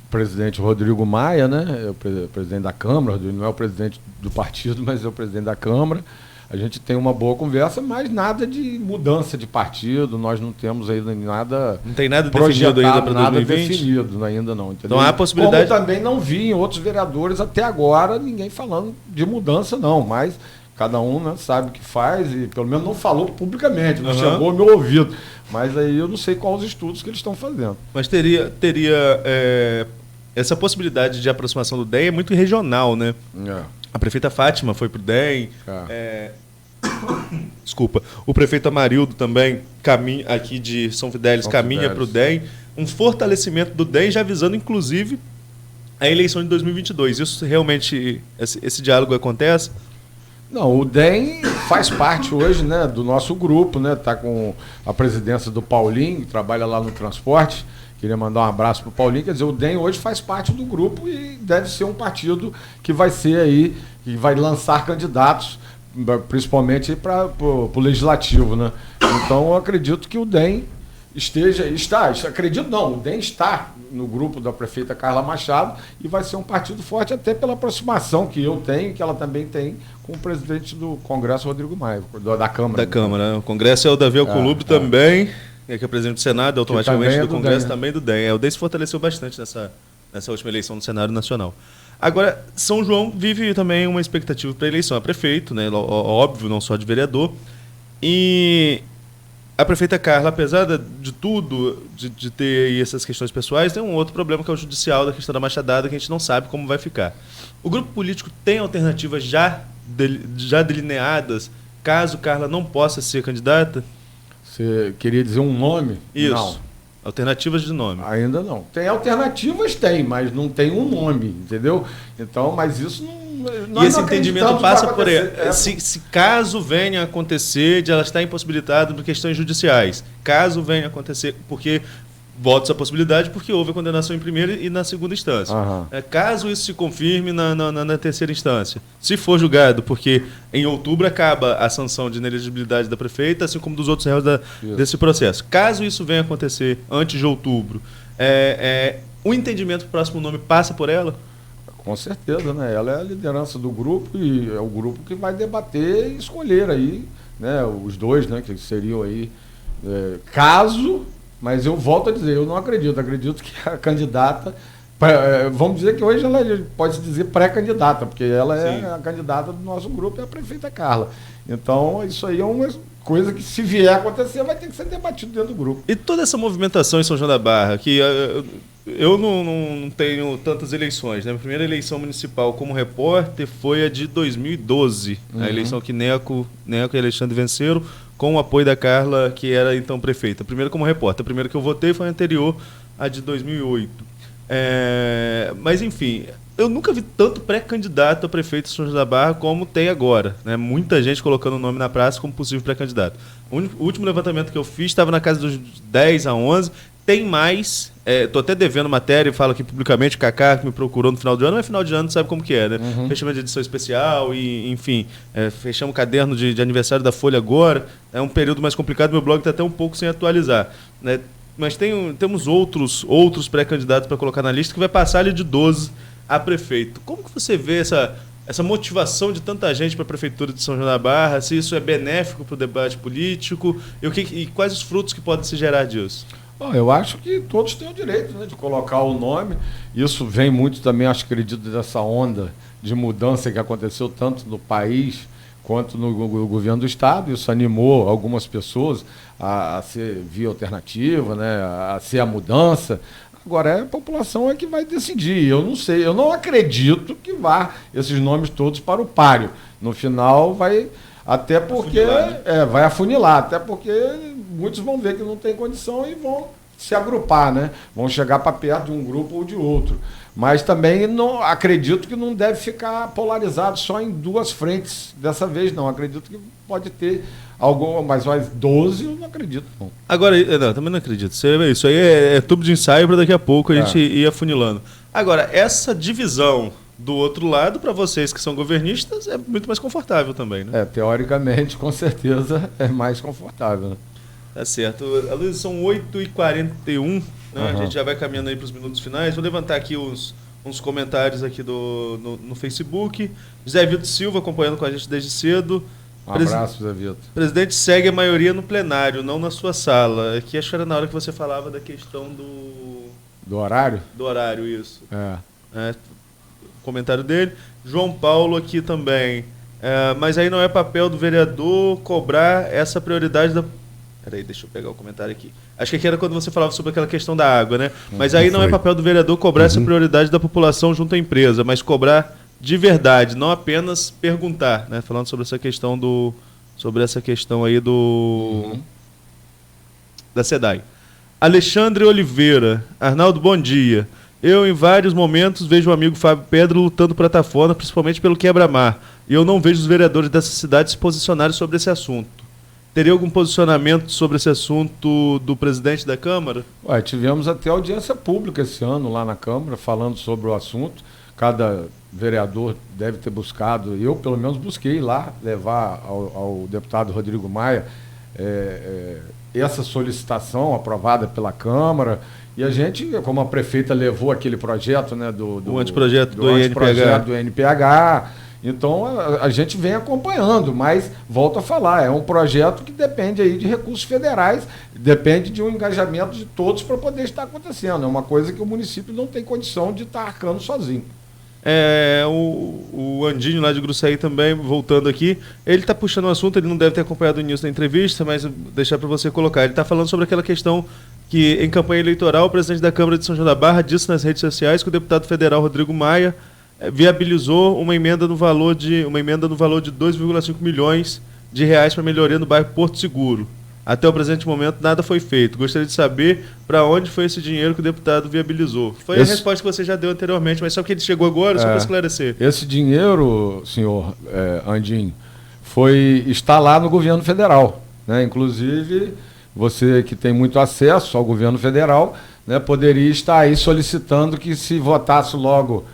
presidente Rodrigo Maia, né? É o presidente da Câmara, ele não é o presidente do partido, mas é o presidente da Câmara. A gente tem uma boa conversa, mas nada de mudança de partido, nós não temos ainda nada. Não tem nada definido ainda para 2020? Nada definido ainda não, entendeu? Não há possibilidade. Como também não vi em outros vereadores até agora ninguém falando de mudança, não, mas cada um, né, sabe o que faz e pelo menos não falou publicamente, não chegou ao meu ouvido. Mas aí eu não sei quais os estudos que eles estão fazendo. Mas teria essa possibilidade de aproximação do DEM é muito regional, né? A prefeita Fátima foi pro DEM. Desculpa. O prefeito Amarildo também, aqui de São Fidélis, caminha para o DEM. Um fortalecimento do DEM, já visando, inclusive, a eleição de 2022. Isso realmente, esse diálogo acontece? Não, o DEM faz parte hoje, né, do nosso grupo, né? Está com a presidência do Paulinho, que trabalha lá no transporte. Queria mandar um abraço para o Paulinho. Quer dizer, o DEM hoje faz parte do grupo e deve ser um partido que vai ser aí, que vai lançar candidatos, principalmente para o legislativo, né? Então eu acredito que o DEM o DEM está no grupo da prefeita Carla Machado e vai ser um partido forte até pela aproximação que eu tenho, que ela também tem com o presidente do Congresso, Rodrigo Maia, da Câmara. Da Câmara, né? O Congresso é o Davi Alcolumbre também, que é presidente do Senado, automaticamente do Congresso, também do DEM. O DEM se fortaleceu bastante nessa última eleição no cenário nacional. Agora, São João vive também uma expectativa para a eleição a prefeito, né? Óbvio, não só de vereador. E a prefeita Carla, apesar de tudo, de ter aí essas questões pessoais, tem um outro problema que é o judicial da questão da machadada, que a gente não sabe como vai ficar. O grupo político tem alternativas já delineadas, caso Carla não possa ser candidata? Você queria dizer um nome? Isso. Não. Alternativas de nome. Ainda não. Tem alternativas, mas não tem um nome, entendeu? Então, mas isso não. E esse entendimento passa por se caso venha a acontecer de ela estar impossibilitada por questões judiciais, caso venha a acontecer, porque votos a possibilidade porque houve a condenação em primeira e na segunda instância. Caso isso se confirme na terceira instância, se for julgado, porque em outubro acaba a sanção de inelegibilidade da prefeita, assim como dos outros réus desse processo. Caso isso venha a acontecer antes de outubro, o entendimento do próximo nome passa por ela? Com certeza, né? Ela é a liderança do grupo e é o grupo que vai debater e escolher aí, né? Os dois, né? Que seriam aí, caso. Mas eu volto a dizer, eu não acredito. Acredito que a candidata, vamos dizer que hoje ela pode se dizer pré-candidata, porque ela é a candidata do nosso grupo, é a prefeita Carla. Então, isso aí é uma coisa que, se vier a acontecer, vai ter que ser debatido dentro do grupo. E toda essa movimentação em São João da Barra, que eu não tenho tantas eleições, né? A primeira eleição municipal como repórter foi a de 2012, a eleição que Neco e Alexandre venceram, com o apoio da Carla, que era então prefeita. Primeiro como repórter. A primeira que eu votei foi a anterior, a de 2008. Mas, enfim, eu nunca vi tanto pré-candidato a prefeito de São João da Barra como tem agora, né? Muita gente colocando o nome na praça como possível pré-candidato. O último levantamento que eu fiz estava na casa dos 10 a 11. Tem mais, estou até devendo matéria, falo aqui publicamente, o Cacá que me procurou no final de ano, mas final de ano sabe como que é, né? Fechamento de edição especial e, enfim, fechamos o caderno de aniversário da Folha agora, é um período mais complicado, meu blog está até um pouco sem atualizar, né? Mas temos outros pré-candidatos para colocar na lista que vai passar ali de 12 a prefeito. Como que você vê essa motivação de tanta gente para a Prefeitura de São João da Barra, se isso é benéfico para o debate político e quais os frutos que podem se gerar disso? Eu acho que todos têm o direito, né, de colocar o nome. Isso vem muito também, acredito, dessa onda de mudança que aconteceu tanto no país quanto no governo do Estado. Isso animou algumas pessoas a ser via alternativa, né, a ser a mudança. Agora, a população é que vai decidir. Eu não sei, eu não acredito que vá esses nomes todos para o páreo. No final vai... vai afunilar, até porque muitos vão ver que não tem condição e vão se agrupar, né? Vão chegar para perto de um grupo ou de outro. Mas também não acredito que não deve ficar polarizado só em duas frentes dessa vez, não. Acredito que pode ter alguma, mas 12 eu não acredito, não. Agora, não, também não acredito. Isso aí é tubo de ensaio para daqui a pouco a gente ir afunilando. Agora, essa divisão do outro lado, para vocês que são governistas, é muito mais confortável também, né? Teoricamente, com certeza, é mais confortável, né? Tá certo. Luiz, são 8h41, né? A gente já vai caminhando aí para os minutos finais. Vou levantar aqui uns comentários aqui no Facebook. José Vitor Silva acompanhando com a gente desde cedo. Um abraço, José Vitor. O presidente segue a maioria no plenário, não na sua sala. Aqui acho que era na hora que você falava da questão do horário? Do horário, isso. Comentário dele. João Paulo aqui também. Mas aí não é papel do vereador cobrar essa prioridade da... Peraí, deixa eu pegar o comentário aqui. Acho que aqui era quando você falava sobre aquela questão da água, né? Mas aí não é papel do vereador cobrar essa prioridade da população junto à empresa, mas cobrar de verdade, não apenas perguntar, né? Falando sobre essa questão aí da SEDAI. Alexandre Oliveira. Arnaldo, bom dia. Eu, em vários momentos, vejo o amigo Fábio Pedro lutando para Tafona, principalmente pelo quebra-mar. E eu não vejo os vereadores dessa cidade se posicionarem sobre esse assunto. Teria algum posicionamento sobre esse assunto do presidente da Câmara? Tivemos até audiência pública esse ano lá na Câmara, falando sobre o assunto. Cada vereador deve ter buscado, eu pelo menos busquei lá, levar ao deputado Rodrigo Maia essa solicitação aprovada pela Câmara. E a gente, como a prefeita levou aquele projeto, né, o anteprojeto do NPH, então a gente vem acompanhando, mas volto a falar, é um projeto que depende aí de recursos federais, depende de um engajamento de todos para poder estar acontecendo. É uma coisa que o município não tem condição de estar arcando sozinho. O Andinho lá de Gruçaí também, voltando aqui, ele está puxando um assunto, ele não deve ter acompanhado o início da entrevista, mas vou deixar para você colocar. Ele está falando sobre aquela questão que, em campanha eleitoral, o presidente da Câmara de São João da Barra disse nas redes sociais que o deputado federal Rodrigo Maia viabilizou uma emenda no valor de 2,5 milhões de reais para melhoria no bairro Porto Seguro. Até o presente momento, nada foi feito. Gostaria de saber para onde foi esse dinheiro que o deputado viabilizou. Foi a resposta que você já deu anteriormente, mas só que ele chegou agora, só para esclarecer. Esse dinheiro, senhor Andinho, está lá no governo federal, né? Inclusive, você que tem muito acesso ao governo federal, né, poderia estar aí solicitando que se votasse logo,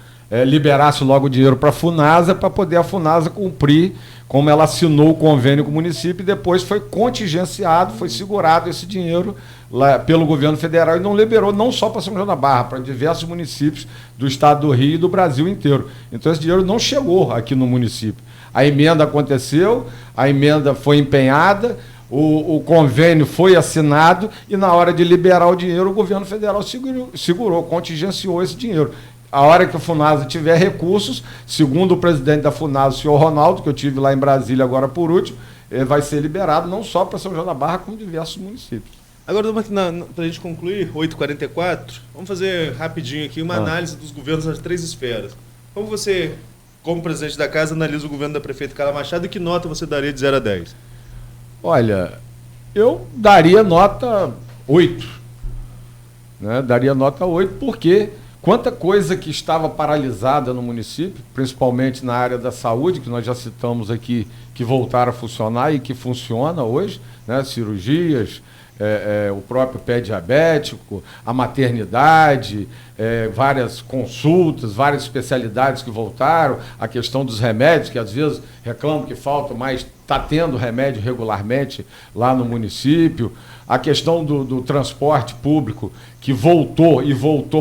liberasse logo o dinheiro para a FUNASA, para poder a FUNASA cumprir, como ela assinou o convênio com o município, e depois foi contingenciado, foi segurado esse dinheiro lá pelo governo federal e não liberou, não só para São João da Barra, para diversos municípios do estado do Rio e do Brasil inteiro. Então esse dinheiro não chegou aqui no município. A emenda aconteceu, a emenda foi empenhada, o convênio foi assinado e na hora de liberar o dinheiro o governo federal segurou, contingenciou esse dinheiro. A hora que a FUNASA tiver recursos, segundo o presidente da FUNASA, o senhor Ronaldo, que eu tive lá em Brasília agora por último, ele vai ser liberado não só para São João da Barra, como diversos municípios. Agora, para a gente concluir, 8h44, vamos fazer rapidinho aqui uma análise dos governos das 3 esferas. Como você, como presidente da casa, analisa o governo da prefeita Carla Machado e que nota você daria de 0 a 10? Olha, eu daria nota 8. Né? Daria nota 8 porque... Quanta coisa que estava paralisada no município, principalmente na área da saúde, que nós já citamos aqui, que voltaram a funcionar e que funciona hoje, né? Cirurgias, o próprio pé diabético, a maternidade, várias consultas, várias especialidades que voltaram, a questão dos remédios, que às vezes reclamam que falta, mas está tendo remédio regularmente lá no município. A questão do transporte público, que voltou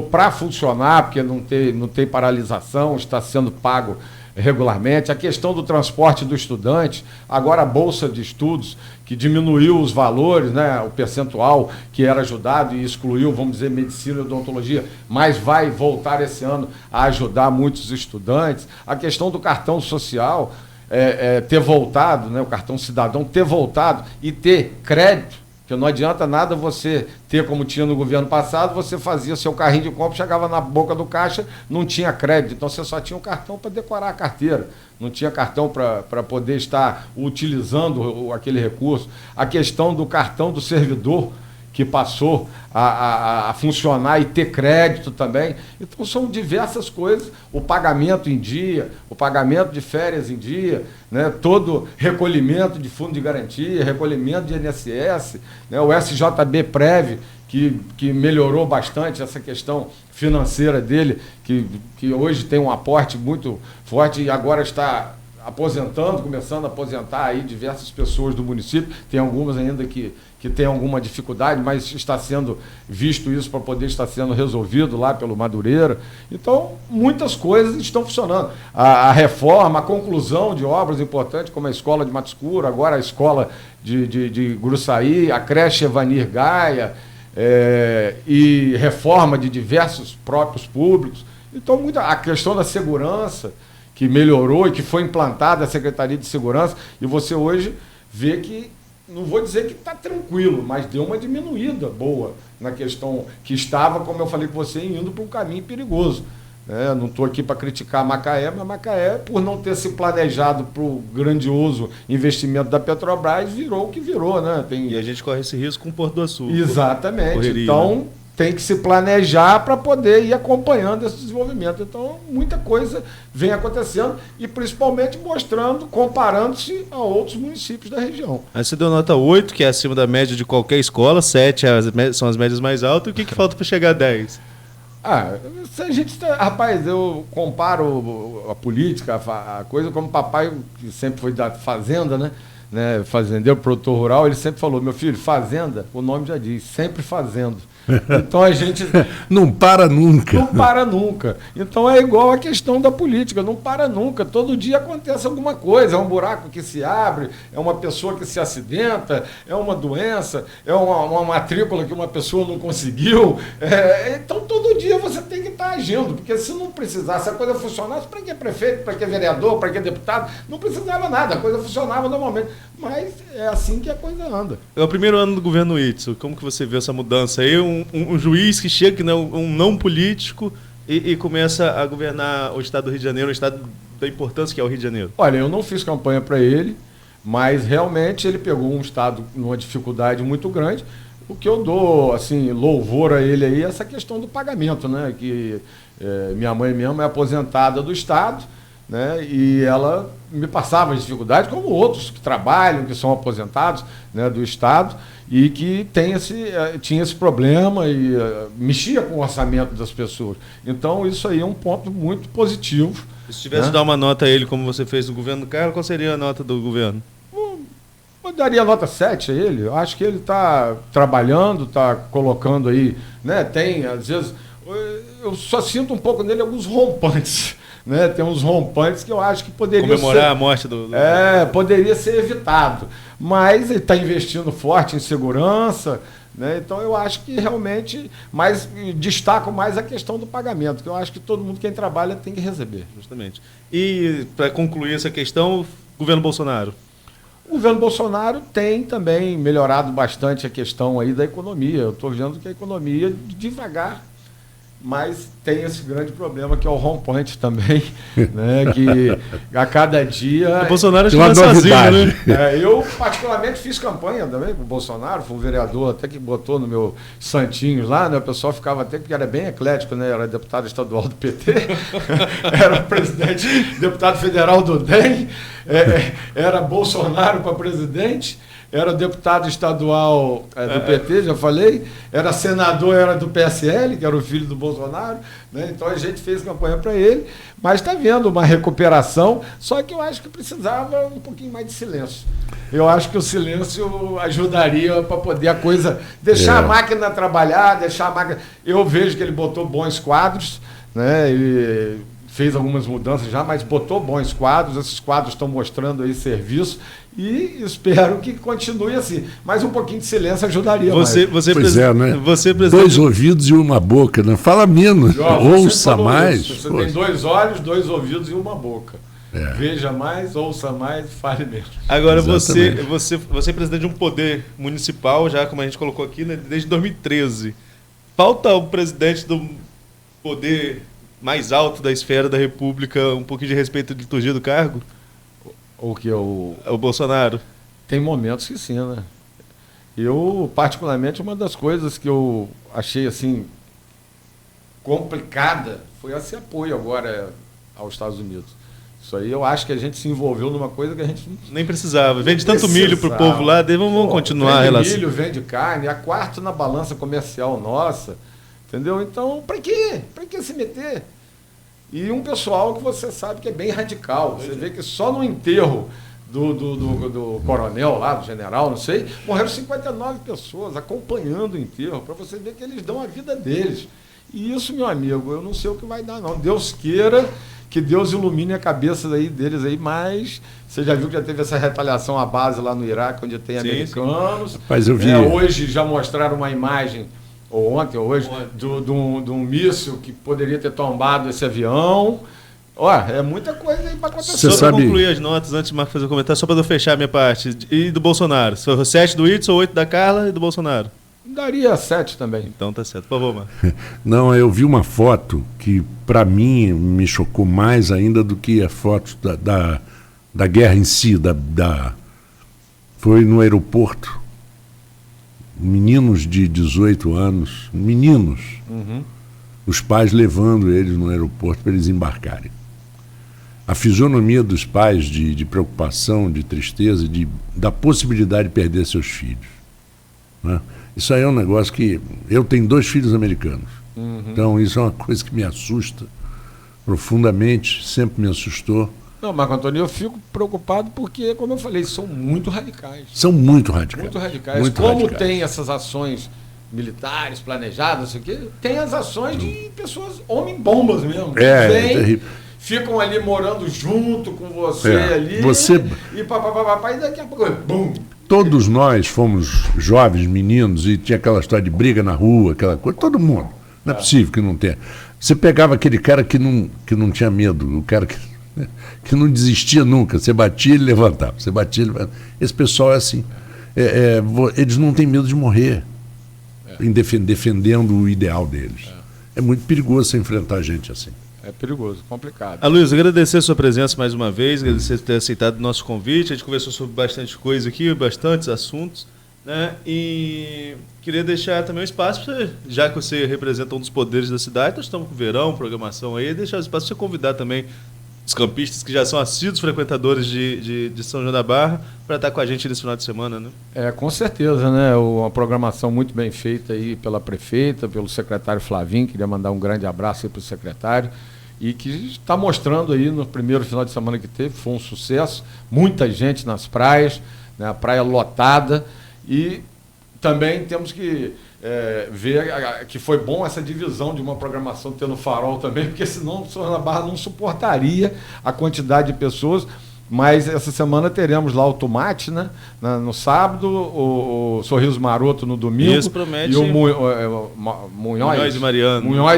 para funcionar, porque não tem paralisação, está sendo pago regularmente. A questão do transporte do estudante, agora a Bolsa de Estudos, que diminuiu os valores, né, o percentual que era ajudado e excluiu, vamos dizer, medicina e odontologia, mas vai voltar esse ano a ajudar muitos estudantes. A questão do cartão social ter voltado, né, o cartão cidadão ter voltado e ter crédito. Porque não adianta nada você ter, como tinha no governo passado, você fazia seu carrinho de compra, chegava na boca do caixa, não tinha crédito, então você só tinha um cartão para decorar a carteira, não tinha cartão para poder estar utilizando aquele recurso. A questão do cartão do servidor, que passou a funcionar e ter crédito também. Então são diversas coisas, o pagamento em dia, o pagamento de férias em dia, né? Todo recolhimento de fundo de garantia, recolhimento de INSS, né? O SJB-Prev, que melhorou bastante essa questão financeira dele, que hoje tem um aporte muito forte e agora está aposentando, começando a aposentar aí diversas pessoas do município. Tem algumas ainda que tem alguma dificuldade, mas está sendo visto isso para poder estar sendo resolvido lá pelo Madureira. Então, muitas coisas estão funcionando. A reforma, a conclusão de obras importantes, como a escola de Mato Escuro, agora a escola de Gruçaí, a creche Evanir Gaia, e reforma de diversos próprios públicos. Então, a questão da segurança, que melhorou e que foi implantada a Secretaria de Segurança, e você hoje vê que, não vou dizer que está tranquilo, mas deu uma diminuída boa na questão que estava, como eu falei com você, indo para um caminho perigoso. Não estou aqui para criticar Macaé, mas Macaé, por não ter se planejado para o grandioso investimento da Petrobras, virou o que virou. Né? E a gente corre esse risco com o Porto do Açul. Exatamente. Correria, então, né? Tem que se planejar para poder ir acompanhando esse desenvolvimento. Então, muita coisa vem acontecendo e principalmente mostrando, comparando-se a outros municípios da região. Aí você deu nota 8, que é acima da média de qualquer escola, 7 são as médias mais altas. O que falta para chegar a 10? Rapaz, eu comparo a política, a coisa, como papai, que sempre foi da fazenda, né? Fazendeiro, produtor rural, ele sempre falou: meu filho, fazenda, o nome já diz, sempre fazendo. Então a gente não para nunca. Não para nunca. Então é igual a questão da política, não para nunca. Todo dia acontece alguma coisa, é um buraco que se abre, é uma pessoa que se acidenta, é uma doença, é uma matrícula que uma pessoa não conseguiu. Então todo dia você tem que estar agindo, porque se não precisasse, se a coisa funcionasse, para que prefeito, para que vereador, para que deputado, não precisava nada, a coisa funcionava normalmente. Mas é assim que a coisa anda. É o primeiro ano do governo Whitson. Como que você vê essa mudança aí? Um juiz que chega, que não, um não político, e começa a governar o estado do Rio de Janeiro, o estado da importância que é o Rio de Janeiro. Olha, eu não fiz campanha para ele, mas realmente ele pegou um estado numa dificuldade muito grande. O que eu dou, assim, louvor a ele aí é essa questão do pagamento, né? Que minha mãe mesmo é aposentada do estado, né? E ela me passava dificuldade, como outros que trabalham, que são aposentados, né, do estado, e que tinha esse problema e mexia com o orçamento das pessoas. Então, isso aí é um ponto muito positivo. Se tivesse de dar uma nota a ele, como você fez no governo do Carlos, qual seria a nota do governo? Eu daria nota 7 a ele. Eu acho que ele está trabalhando, está colocando aí, né? Tem, às vezes, eu só sinto um pouco nele alguns rompantes. Né? Tem uns rompantes que eu acho que poderia comemorar a morte do... poderia ser evitado. Mas ele está investindo forte em segurança, né? Então eu acho que realmente, mas destaco mais a questão do pagamento, que eu acho que todo mundo, quem trabalha, tem que receber. Justamente. E, para concluir essa questão, governo Bolsonaro. O governo Bolsonaro tem também melhorado bastante a questão aí da economia. Eu estou vendo que a economia, devagar, mas tem esse grande problema que é o rompante também, né? Que a cada dia... O Bolsonaro tem uma sozinho, né? Eu, particularmente, fiz campanha também com o Bolsonaro, fui um vereador até que botou no meu santinho lá, né? O pessoal ficava até, porque era bem eclético, né? Era deputado estadual do PT, era presidente, deputado federal do DEM, era Bolsonaro para presidente, era deputado estadual do PT, já falei, era senador, era do PSL, que era o filho do Bolsonaro, né? Então a gente fez campanha para ele, mas está vendo uma recuperação, só que eu acho que precisava um pouquinho mais de silêncio. Eu acho que o silêncio ajudaria para poder a coisa, deixar a máquina trabalhar, deixar a máquina... Eu vejo que ele botou bons quadros, né? Ele fez algumas mudanças já, mas botou bons quadros, esses quadros estão mostrando aí serviço, e espero que continue assim. Mas um pouquinho de silêncio ajudaria mais. Né? Você, presidente... 2 ouvidos e uma boca, né? Fala menos, ouça mais. Você tem 2 olhos, 2 ouvidos e uma boca. Veja mais, ouça mais, fale menos. Agora, você é presidente de um poder municipal, já como a gente colocou aqui, né, desde 2013. Falta o presidente do poder mais alto da esfera da República um pouquinho de respeito à liturgia do cargo? O que o Bolsonaro? Tem momentos que sim, né? Eu, particularmente, uma das coisas que eu achei assim complicada foi esse apoio agora aos Estados Unidos. Isso aí eu acho que a gente se envolveu numa coisa que a gente nem precisava. Vende tanto milho pro povo lá, vamos continuar a relação. Vende milho, vende carne, a quarto na balança comercial nossa, entendeu? Então, para quê? Para que se meter? E um pessoal que você sabe que é bem radical. Você vê que só no enterro do coronel lá, do general, não sei, morreram 59 pessoas acompanhando o enterro, para você ver que eles dão a vida deles. E isso, meu amigo, eu não sei o que vai dar, não. Deus queira que Deus ilumine a cabeça deles aí, mas você já viu que já teve essa retaliação à base lá no Iraque, onde tem americanos. Rapaz, eu vi. Hoje já mostraram uma imagem, ou ontem ou hoje, de um míssil que poderia ter tombado esse avião. Ó, é muita coisa aí para acontecer. Só para concluir as notas, antes de Marco fazer o comentário, só para eu fechar a minha parte. E do Bolsonaro? 7 do Whitson, 8 da Carla e do Bolsonaro? Daria 7 também. Então tá certo. Por favor, Marco. Não, eu vi uma foto que, para mim, me chocou mais ainda do que a foto da guerra em si. Foi no aeroporto. Meninos de 18 anos, os pais levando eles no aeroporto para eles embarcarem. A fisionomia dos pais de preocupação, de tristeza, da possibilidade de perder seus filhos. Né? Isso aí é um negócio que... Eu tenho 2 filhos americanos. Então isso é uma coisa que me assusta profundamente, sempre me assustou. Não, Marco Antônio, eu fico preocupado porque, como eu falei, são muito radicais. São muito radicais. Muito radicais. Muito Como radicais. tem essas ações militares planejadas, isso aqui, tem as ações de pessoas, homem-bombas mesmo. É terrível. Ficam ali morando junto com você ali. E papapá, e daqui a pouco, bum! Todos nós fomos jovens, meninos, e tinha aquela história de briga na rua, aquela coisa, todo mundo. Não é possível que não tenha. Você pegava aquele cara que não tinha medo, o cara que não desistia nunca. Você batia e ele levantava. Você batia e ele levantava. Esse pessoal é assim. Eles não têm medo de morrer defendendo o ideal deles. É muito perigoso você enfrentar gente assim. É perigoso, complicado. Aloysio, agradecer a sua presença mais uma vez, agradecer por ter aceitado o nosso convite. A gente conversou sobre bastante coisa aqui, bastantes assuntos, né? E queria deixar também um espaço para você, já que você representa um dos poderes da cidade, nós estamos com verão, programação aí, deixar o espaço para você convidar também os campistas que já são assíduos frequentadores de São João da Barra para estar com a gente nesse final de semana, né? Com certeza, né? Uma programação muito bem feita aí pela prefeita, pelo secretário Flavinho, queria mandar um grande abraço aí para o secretário, e que está mostrando aí no primeiro final de semana que teve, foi um sucesso, muita gente nas praias, né? A praia lotada, e também temos que ver que foi bom essa divisão de uma programação ter no Farol também, porque senão o São João da Barra não suportaria a quantidade de pessoas. Mas essa semana teremos lá o Tomate, né? No sábado, o Sorriso Maroto no domingo. Isso promete. E o Munhoz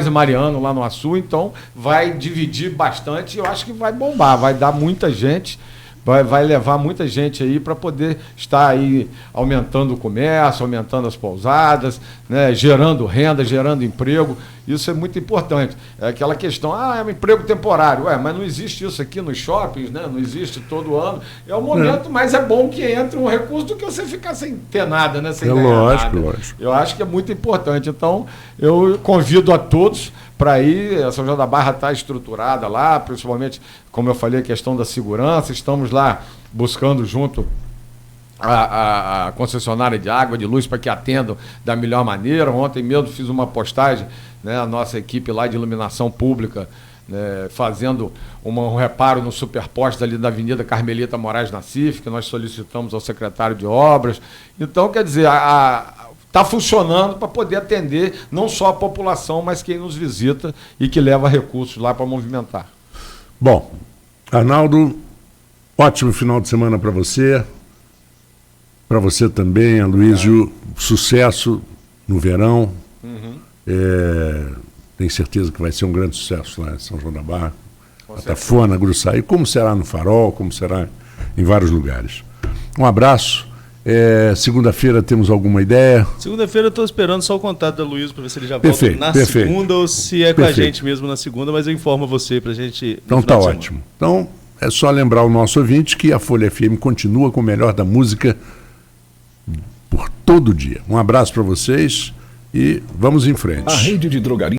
e Mariano lá no Açu. Então vai dividir bastante. Eu acho que vai bombar, vai dar muita gente. Vai levar muita gente aí para poder estar aí aumentando o comércio, aumentando as pousadas, né, gerando renda, gerando emprego. Isso é muito importante. É aquela questão, é um emprego temporário. Mas não existe isso aqui nos shoppings, né? Não existe todo ano. É o momento, mas é bom que entre um recurso do que você ficar sem ter nada, né? Sem ganhar nada. Lógico. Eu acho que é muito importante. Então, eu convido a todos para ir. A São João da Barra está estruturada lá, principalmente, como eu falei, a questão da segurança. Estamos lá buscando junto a concessionária de água, de luz, para que atendam da melhor maneira. Ontem mesmo fiz uma postagem, né, a nossa equipe lá de iluminação pública, né, fazendo um reparo no superposte ali da Avenida Carmelita Moraes Nassif, que nós solicitamos ao secretário de obras. Então, quer dizer, está funcionando para poder atender não só a população, mas quem nos visita e que leva recursos lá para movimentar. Bom, Arnaldo, ótimo final de semana para você. Para você também, Aloysio, sucesso no verão. Tenho certeza que vai ser um grande sucesso lá em São João da Barra, Atafona, Gruçaí, como será no Farol, como será em vários lugares. Um abraço. Segunda-feira temos alguma ideia? Segunda-feira eu estou esperando só o contato da Aloysio para ver se ele já volta na segunda ou se é com a gente mesmo na segunda, mas eu informo você para a gente... Então tá ótimo. Então é só lembrar o nosso ouvinte que a Folha FM continua com o melhor da música por todo dia. Um abraço para vocês e vamos em frente. A rede de drogaria